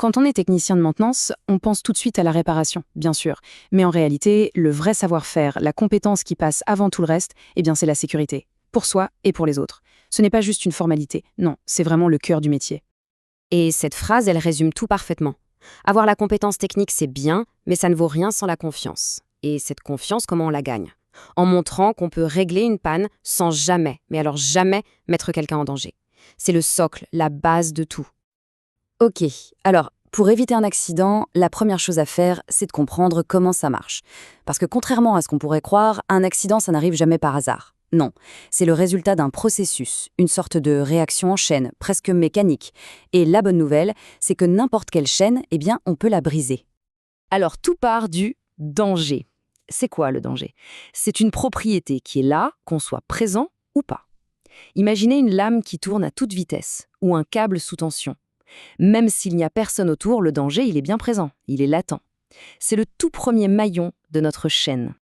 Quand on est technicien de maintenance, on pense tout de suite à la réparation, bien sûr. Mais en réalité, le vrai savoir-faire, la compétence qui passe avant tout le reste, eh bien c'est la sécurité. Pour soi et pour les autres. Ce n'est pas juste une formalité, non, c'est vraiment le cœur du métier. Et cette phrase, elle résume tout parfaitement. Avoir la compétence technique, c'est bien, mais ça ne vaut rien sans la confiance. Et cette confiance, comment on la gagne? En montrant qu'on peut régler une panne sans jamais, mais alors jamais, mettre quelqu'un en danger. C'est le socle, la base de tout. Ok, alors pour éviter un accident, la première chose à faire, c'est de comprendre comment ça marche. Parce que contrairement à ce qu'on pourrait croire, un accident, ça n'arrive jamais par hasard. Non, c'est le résultat d'un processus, une sorte de réaction en chaîne, presque mécanique. Et la bonne nouvelle, c'est que n'importe quelle chaîne, eh bien, on peut la briser. Alors tout part du danger. C'est quoi le danger? C'est une propriété qui est là, qu'on soit présent ou pas. Imaginez une lame qui tourne à toute vitesse, ou un câble sous tension. Même s'il n'y a personne autour, le danger, il est bien présent, il est latent. C'est le tout premier maillon de notre chaîne.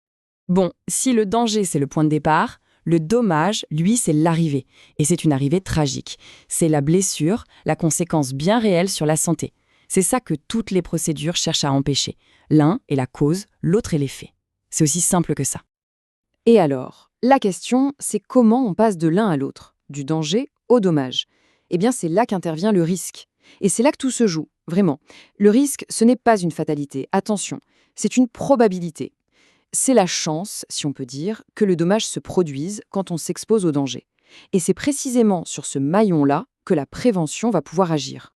Bon, si le danger, c'est le point de départ, le dommage, lui, c'est l'arrivée. Et c'est une arrivée tragique. C'est la blessure, la conséquence bien réelle sur la santé. C'est ça que toutes les procédures cherchent à empêcher. L'un est la cause, l'autre est l'effet. C'est aussi simple que ça. Et alors, la question, c'est comment on passe de l'un à l'autre, du danger au dommage. Eh bien, c'est là qu'intervient le risque. Et c'est là que tout se joue, vraiment. Le risque, ce n'est pas une fatalité, attention, c'est une probabilité. C'est la chance, si on peut dire, que le dommage se produise quand on s'expose au danger. Et c'est précisément sur ce maillon-là que la prévention va pouvoir agir.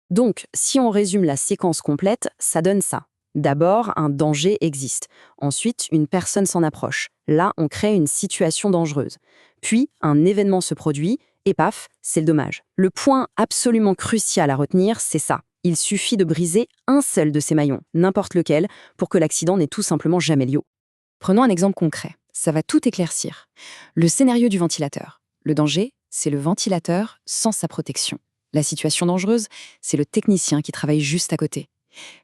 Donc, si on résume la séquence complète, ça donne ça. D'abord, un danger existe. Ensuite, une personne s'en approche. Là, on crée une situation dangereuse. Puis, un événement se produit, et paf, c'est le dommage. Le point absolument crucial à retenir, c'est ça. Il suffit de briser un seul de ces maillons, n'importe lequel, pour que l'accident n'ait tout simplement jamais lieu. Prenons un exemple concret. Ça va tout éclaircir. Le scénario du ventilateur. Le danger, c'est le ventilateur sans sa protection. La situation dangereuse, c'est le technicien qui travaille juste à côté.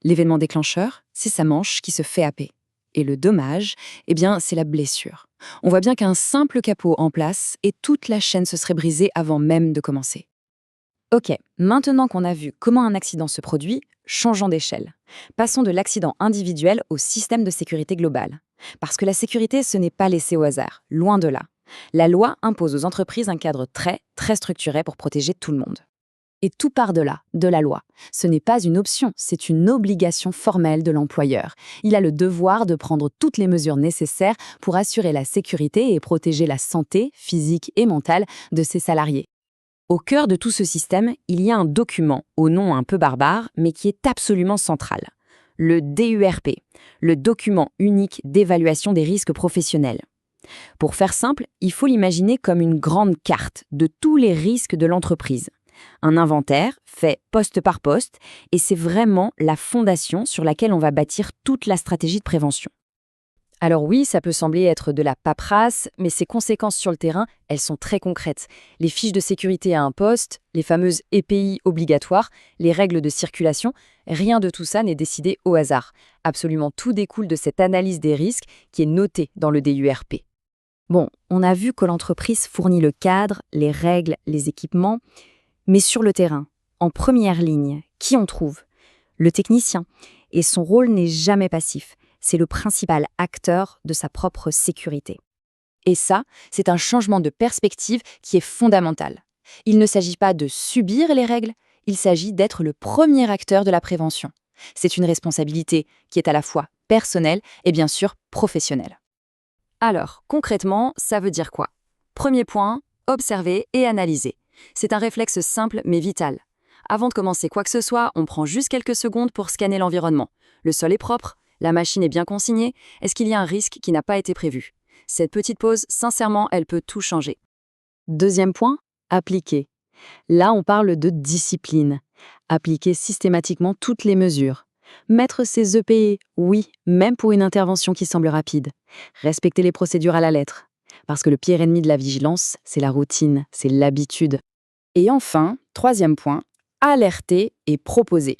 L'événement déclencheur, c'est sa manche qui se fait happer. Et le dommage, eh bien, c'est la blessure. On voit bien qu'un simple capot en place et toute la chaîne se serait brisée avant même de commencer. Ok, maintenant qu'on a vu comment un accident se produit, changeons d'échelle. Passons de l'accident individuel au système de sécurité global. Parce que la sécurité, ce n'est pas laissé au hasard, loin de là. La loi impose aux entreprises un cadre très structuré pour protéger tout le monde. Et tout part de là, de la loi. Ce n'est pas une option, c'est une obligation formelle de l'employeur. Il a le devoir de prendre toutes les mesures nécessaires pour assurer la sécurité et protéger la santé physique et mentale de ses salariés. Au cœur de tout ce système, il y a un document, au nom un peu barbare, mais qui est absolument central. Le DURP, le document unique d'évaluation des risques professionnels. Pour faire simple, il faut l'imaginer comme une grande carte de tous les risques de l'entreprise. Un inventaire fait poste par poste, et c'est vraiment la fondation sur laquelle on va bâtir toute la stratégie de prévention. Alors oui, ça peut sembler être de la paperasse, mais ses conséquences sur le terrain, elles sont très concrètes. Les fiches de sécurité à un poste, les fameuses EPI obligatoires, les règles de circulation, rien de tout ça n'est décidé au hasard. Absolument tout découle de cette analyse des risques qui est notée dans le DURP. Bon, on a vu que l'entreprise fournit le cadre, les règles, les équipements, mais sur le terrain, en première ligne, qui on trouve? Le technicien. Et son rôle n'est jamais passif. C'est le principal acteur de sa propre sécurité. Et ça, c'est un changement de perspective qui est fondamental. Il ne s'agit pas de subir les règles, il s'agit d'être le premier acteur de la prévention. C'est une responsabilité qui est à la fois personnelle et bien sûr professionnelle. Alors, concrètement, ça veut dire quoi? Premier point, observer et analyser. C'est un réflexe simple mais vital. Avant de commencer quoi que ce soit, on prend juste quelques secondes pour scanner l'environnement. Le sol est propre? La machine est bien consignée? Est-ce qu'il y a un risque qui n'a pas été prévu? Cette petite pause, sincèrement, elle peut tout changer. Deuxième point, appliquer. Là, on parle de discipline. Appliquer systématiquement toutes les mesures. Mettre ses EPI, oui, même pour une intervention qui semble rapide. Respecter les procédures à la lettre. Parce que le pire ennemi de la vigilance, c'est la routine, c'est l'habitude. Et enfin, troisième point, alerter et proposer.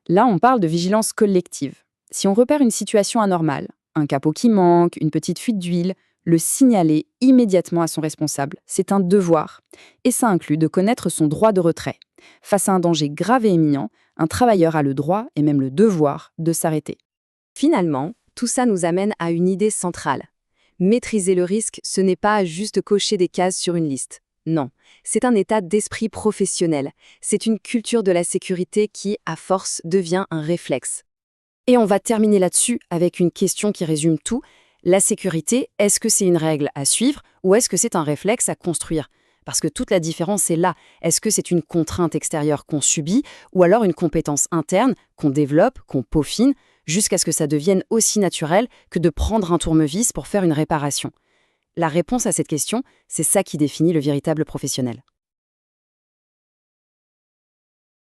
Là, on parle de vigilance collective. Si on repère une situation anormale, un capot qui manque, une petite fuite d'huile, le signaler immédiatement à son responsable, c'est un devoir. Et ça inclut de connaître son droit de retrait. Face à un danger grave et imminent, Un travailleur a le droit et même le devoir de s'arrêter. Finalement, tout ça nous amène à une idée centrale. Maîtriser le risque, ce n'est pas juste cocher des cases sur une liste. Non, c'est un état d'esprit professionnel. C'est une culture de la sécurité qui, à force, devient un réflexe. Et on va terminer là-dessus avec une question qui résume tout. La sécurité, est-ce que c'est une règle à suivre ou est-ce que c'est un réflexe à construire? Parce que toute la différence est là. Est-ce que c'est une contrainte extérieure qu'on subit ou alors une compétence interne qu'on développe, qu'on peaufine, jusqu'à ce que ça devienne aussi naturel que de prendre un tournevis pour faire une réparation? La réponse à cette question, c'est ça qui définit le véritable professionnel.